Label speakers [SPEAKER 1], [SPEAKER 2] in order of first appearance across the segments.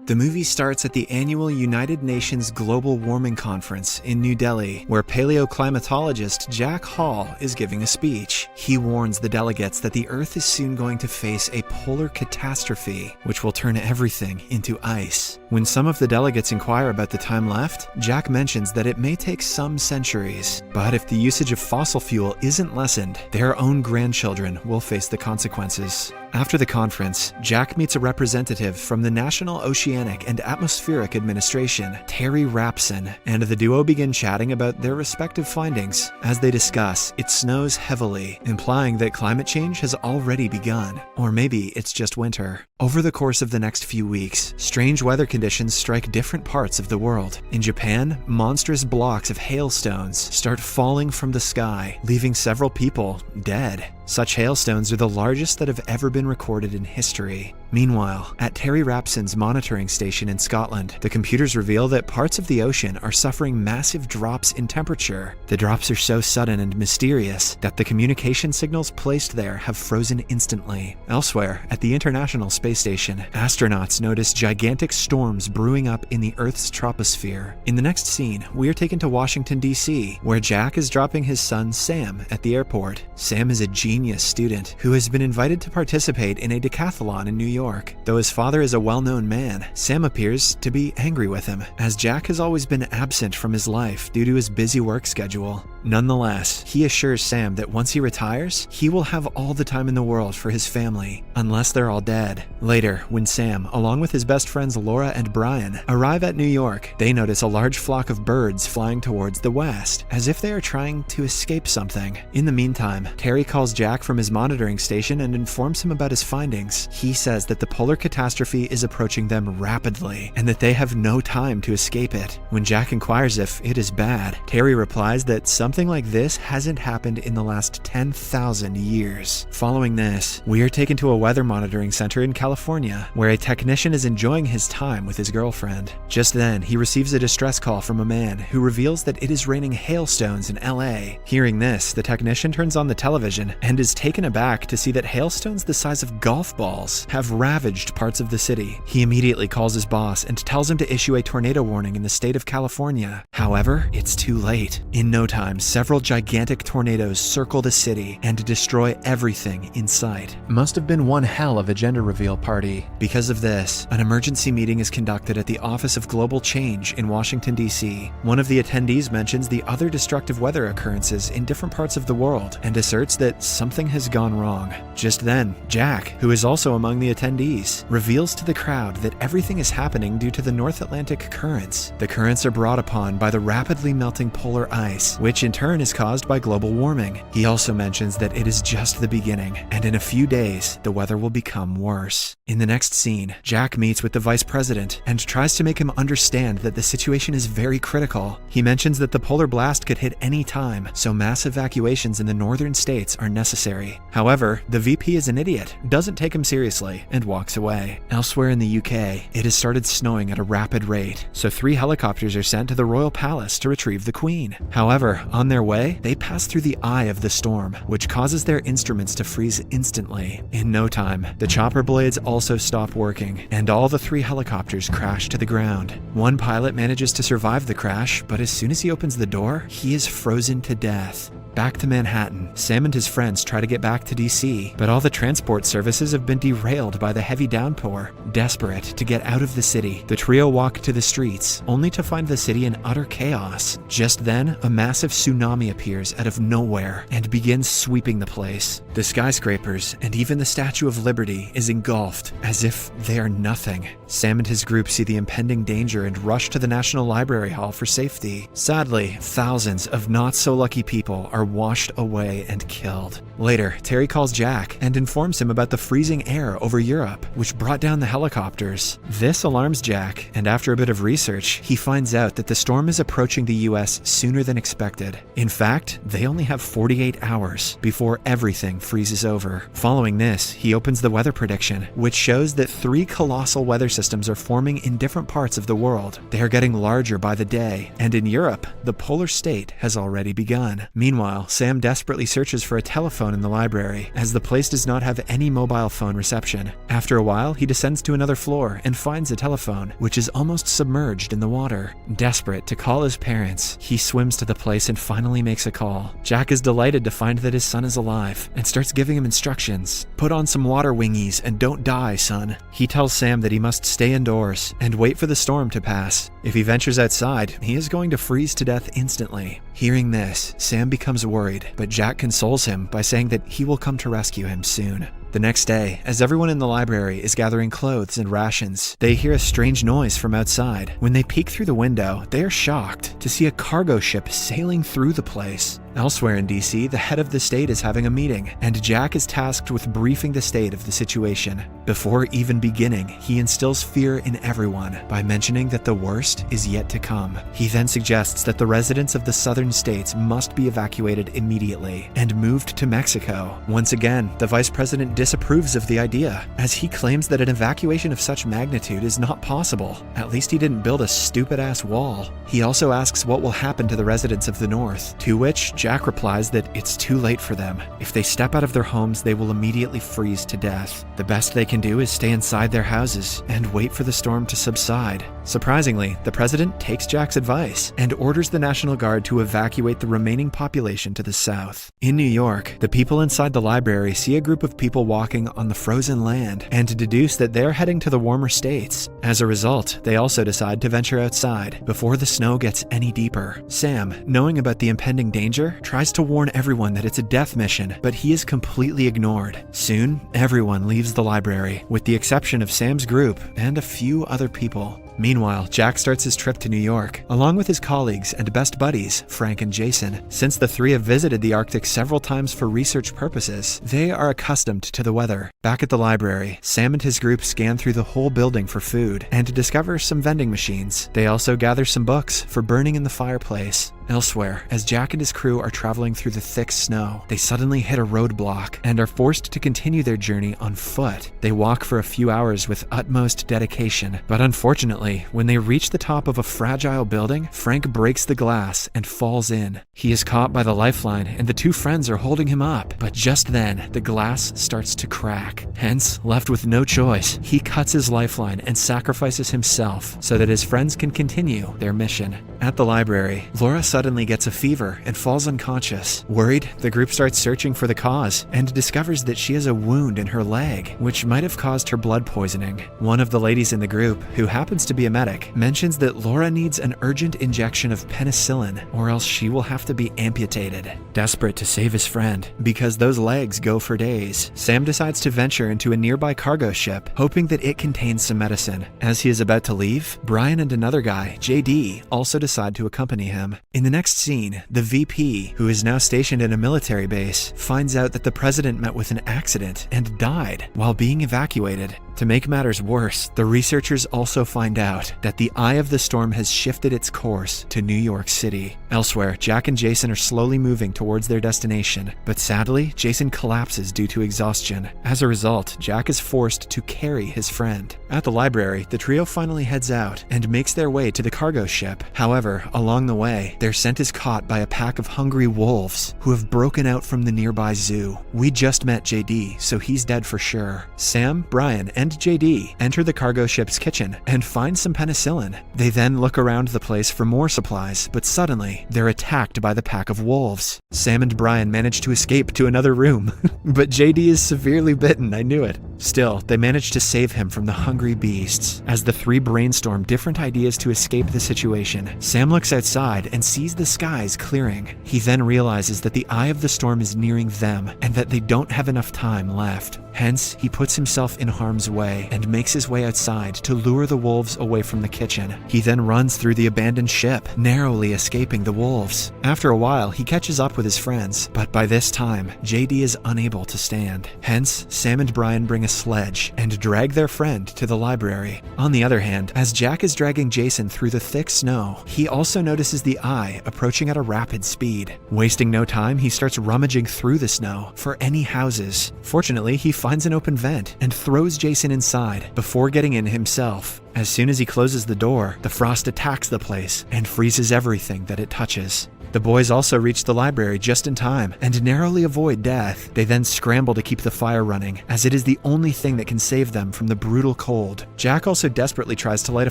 [SPEAKER 1] The movie starts at the annual United Nations Global Warming Conference in New Delhi, where paleoclimatologist Jack Hall is giving a speech. He warns the delegates that the Earth is soon going to face a polar catastrophe, which will turn everything into ice. When some of the delegates inquire about the time left, Jack mentions that it may take some centuries, but if the usage of fossil fuel isn't lessened, their own grandchildren will face the consequences. After the conference, Jack meets a representative from the National Oceanic and Atmospheric Administration, Terry Rapson, and the duo begin chatting about their respective findings. As they discuss, it snows heavily, implying that climate change has already begun, or maybe it's just winter. Over the course of the next few weeks, strange weather conditions strike different parts of the world. In Japan, monstrous blocks of hailstones start falling from the sky, leaving several people dead. Such hailstones are the largest that have ever been recorded in history. Meanwhile, at Terry Rapson's monitoring station in Scotland, the computers reveal that parts of the ocean are suffering massive drops in temperature. The drops are so sudden and mysterious that the communication signals placed there have frozen instantly. Elsewhere, at the International Space Station, astronauts notice gigantic storms brewing up in the Earth's troposphere. In the next scene, we are taken to Washington, D.C., where Jack is dropping his son Sam at the airport. Sam is a genius student who has been invited to participate in a decathlon in New York. Though his father is a well-known man, Sam appears to be angry with him, as Jack has always been absent from his life due to his busy work schedule. Nonetheless, he assures Sam that once he retires, he will have all the time in the world for his family, unless they're all dead. Later, when Sam, along with his best friends Laura and Brian, arrive at New York, they notice a large flock of birds flying towards the west, as if they are trying to escape something. In the meantime, Terry calls Jack from his monitoring station and informs him about his findings. He says that the polar catastrophe is approaching them rapidly, and that they have no time to escape it. When Jack inquires if it is bad, Terry replies that something like this hasn't happened in the last 10,000 years. Following this, we are taken to a weather monitoring center in California, where a technician is enjoying his time with his girlfriend. Just then, he receives a distress call from a man who reveals that it is raining hailstones in LA. Hearing this, the technician turns on the television and is taken aback to see that hailstones the size of golf balls have ravaged parts of the city. He immediately calls his boss and tells him to issue a tornado warning in the state of California. However, it's too late. In no time, several gigantic tornadoes circle the city and destroy everything in sight. Must have been one hell of a gender reveal party. Because of this, an emergency meeting is conducted at the Office of Global Change in Washington, D.C. One of the attendees mentions the other destructive weather occurrences in different parts of the world and asserts that something has gone wrong. Just then, Jack, who is also among the attendees, reveals to the crowd that everything is happening due to the North Atlantic currents. The currents are brought upon by the rapidly melting polar ice, which in turn is caused by global warming. He also mentions that it is just the beginning, and in a few days, the weather will become worse. In the next scene, Jack meets with the vice president and tries to make him understand that the situation is very critical. He mentions that the polar blast could hit any time, so mass evacuations in the northern states are necessary. However, the VP is an idiot, doesn't take him seriously, and walks away. Elsewhere in the UK, it has started snowing at a rapid rate, so 3 helicopters are sent to the royal palace to retrieve the Queen. However, on their way, they pass through the eye of the storm, which causes their instruments to freeze instantly. In no time, the chopper blades also stop working, and all the 3 helicopters crash to the ground. One pilot manages to survive the crash, but as soon as he opens the door, he is frozen to death. Back to Manhattan, Sam and his friends try to get back to DC, but all the transport services have been derailed by the heavy downpour. Desperate to get out of the city, the trio walk to the streets, only to find the city in utter chaos. Just then, a massive tsunami appears out of nowhere and begins sweeping the place. The skyscrapers and even the Statue of Liberty is engulfed as if they are nothing. Sam and his group see the impending danger and rush to the National Library Hall for safety. Sadly, thousands of not-so-lucky people are washed away and killed. Later, Terry calls Jack and informs him about the freezing air over Europe, which brought down the helicopters. This alarms Jack, and after a bit of research, he finds out that the storm is approaching the US sooner than expected. In fact, they only have 48 hours before everything freezes over. Following this, he opens the weather prediction, which shows that 3 colossal weather systems are forming in different parts of the world. They are getting larger by the day, and in Europe, the polar state has already begun. Meanwhile, Meanwhile, Sam desperately searches for a telephone in the library, as the place does not have any mobile phone reception. After a while, he descends to another floor and finds a telephone, which is almost submerged in the water. Desperate to call his parents, he swims to the place and finally makes a call. Jack is delighted to find that his son is alive and starts giving him instructions. Put on some water wingies and don't die, son. He tells Sam that he must stay indoors and wait for the storm to pass. If he ventures outside, he is going to freeze to death instantly. Hearing this, Sam becomes worried, but Jack consoles him by saying that he will come to rescue him soon. The next day, as everyone in the library is gathering clothes and rations, they hear a strange noise from outside. When they peek through the window, they are shocked to see a cargo ship sailing through the place. Elsewhere in DC, the head of the state is having a meeting, and Jack is tasked with briefing the state of the situation. Before even beginning, he instills fear in everyone by mentioning that the worst is yet to come. He then suggests that the residents of the southern states must be evacuated immediately and moved to Mexico. Once again, the vice president disapproves of the idea, as he claims that an evacuation of such magnitude is not possible. At least he didn't build a stupid-ass wall. He also asks what will happen to the residents of the north, to which Jack replies that it's too late for them. If they step out of their homes, they will immediately freeze to death. The best they can do is stay inside their houses and wait for the storm to subside. Surprisingly, the president takes Jack's advice and orders the National Guard to evacuate the remaining population to the south. In New York, the people inside the library see a group of people walking on the frozen land and deduce that they're heading to the warmer states. As a result, they also decide to venture outside before the snow gets any deeper. Sam, knowing about the impending danger, tries to warn everyone that it's a death mission, but he is completely ignored. Soon, everyone leaves the library, with the exception of Sam's group and a few other people. Meanwhile, Jack starts his trip to New York, along with his colleagues and best buddies, Frank and Jason. Since the three have visited the Arctic several times for research purposes, they are accustomed to the weather. Back at the library, Sam and his group scan through the whole building for food and discover some vending machines. They also gather some books for burning in the fireplace. Elsewhere, as Jack and his crew are traveling through the thick snow, they suddenly hit a roadblock and are forced to continue their journey on foot. They walk for a few hours with utmost dedication, but unfortunately, when they reach the top of a fragile building, Frank breaks the glass and falls in. He is caught by the lifeline and the two friends are holding him up, but just then, the glass starts to crack. Hence, left with no choice, he cuts his lifeline and sacrifices himself so that his friends can continue their mission. At the library, Laura suddenly gets a fever and falls unconscious. Worried, the group starts searching for the cause and discovers that she has a wound in her leg, which might have caused her blood poisoning. One of the ladies in the group, who happens to be a medic, mentions that Laura needs an urgent injection of penicillin or else she will have to be amputated. Desperate to save his friend, because those legs go for days, Sam decides to venture into a nearby cargo ship, hoping that it contains some medicine. As he is about to leave, Brian and another guy, JD, also decide to accompany him. In the next scene, the VP, who is now stationed in a military base, finds out that the president met with an accident and died while being evacuated. To make matters worse, the researchers also find out that the eye of the storm has shifted its course to New York City. Elsewhere, Jack and Jason are slowly moving towards their destination, but sadly, Jason collapses due to exhaustion. As a result, Jack is forced to carry his friend. At the library, the trio finally heads out and makes their way to the cargo ship. However, along the way, their scent is caught by a pack of hungry wolves who have broken out from the nearby zoo. We just met JD, so he's dead for sure. Sam, Brian, and JD enter the cargo ship's kitchen and find some penicillin. They then look around the place for more supplies, but suddenly, they're attacked by the pack of wolves. Sam and Brian manage to escape to another room, but JD is severely bitten, I knew it. Still, they manage to save him from the hungry beasts. As the three brainstorm different ideas to escape the situation, Sam looks outside and sees the skies clearing. He then realizes that the eye of the storm is nearing them and that they don't have enough time left. Hence, he puts himself in harm's way and makes his way outside to lure the wolves away from the kitchen. He then runs through the abandoned ship, narrowly escaping the wolves. After a while, he catches up with his friends, but by this time, JD is unable to stand. Hence, Sam and Brian bring a sledge and drag their friend to the library. On the other hand, as Jack is dragging Jason through the thick snow, he also notices the eye approaching at a rapid speed. Wasting no time, he starts rummaging through the snow for any houses. Fortunately, he finds an open vent and throws Jason inside before getting in himself. As soon as he closes the door, the frost attacks the place and freezes everything that it touches. The boys also reach the library just in time and narrowly avoid death. They then scramble to keep the fire running, as it is the only thing that can save them from the brutal cold. Jack also desperately tries to light a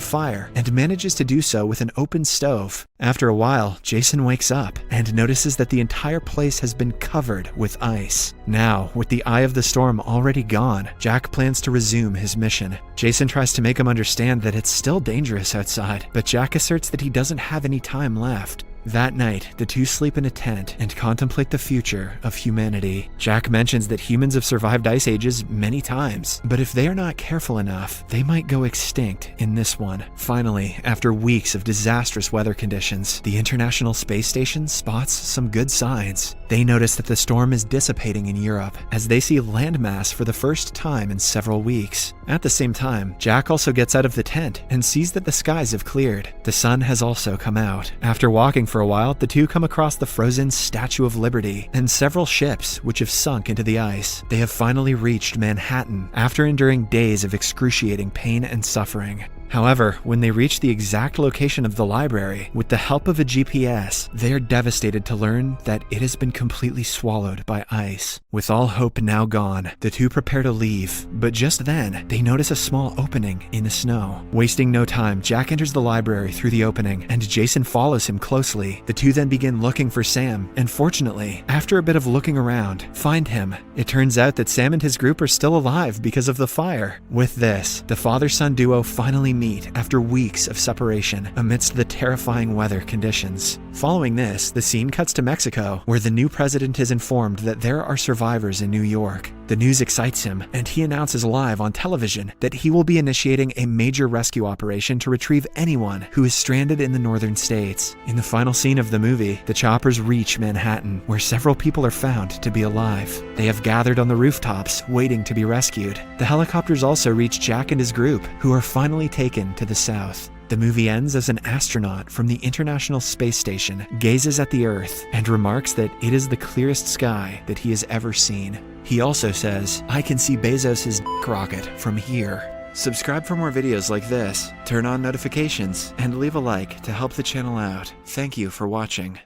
[SPEAKER 1] fire and manages to do so with an open stove. After a while, Jason wakes up and notices that the entire place has been covered with ice. Now, with the eye of the storm already gone, Jack plans to resume his mission. Jason tries to make him understand that it's still dangerous outside, but Jack asserts that he doesn't have any time left. That night, the two sleep in a tent and contemplate the future of humanity. Jack mentions that humans have survived ice ages many times, but if they are not careful enough, they might go extinct in this one. Finally, after weeks of disastrous weather conditions, the International Space Station spots some good signs. They notice that the storm is dissipating in Europe, as they see landmass for the first time in several weeks. At the same time, Jack also gets out of the tent and sees that the skies have cleared. The sun has also come out. After walking for a while, the two come across the frozen Statue of Liberty and several ships which have sunk into the ice. They have finally reached Manhattan after enduring days of excruciating pain and suffering. However, when they reach the exact location of the library, with the help of a GPS, they are devastated to learn that it has been completely swallowed by ice. With all hope now gone, the two prepare to leave, but just then, they notice a small opening in the snow. Wasting no time, Jack enters the library through the opening, and Jason follows him closely. The two then begin looking for Sam, and fortunately, after a bit of looking around, find him. It turns out that Sam and his group are still alive because of the fire. With this, the father-son duo finally meet after weeks of separation amidst the terrifying weather conditions. Following this, the scene cuts to Mexico, where the new president is informed that there are survivors in New York. The news excites him, and he announces live on television that he will be initiating a major rescue operation to retrieve anyone who is stranded in the northern states. In the final scene of the movie, the choppers reach Manhattan, where several people are found to be alive. They have gathered on the rooftops, waiting to be rescued. The helicopters also reach Jack and his group, who are finally taken to the south. The movie ends as an astronaut from the International Space Station gazes at the Earth and remarks that it is the clearest sky that he has ever seen. He also says, "I can see Bezos' rocket from here." Subscribe for more videos like this, turn on notifications, and leave a like to help the channel out. Thank you for watching.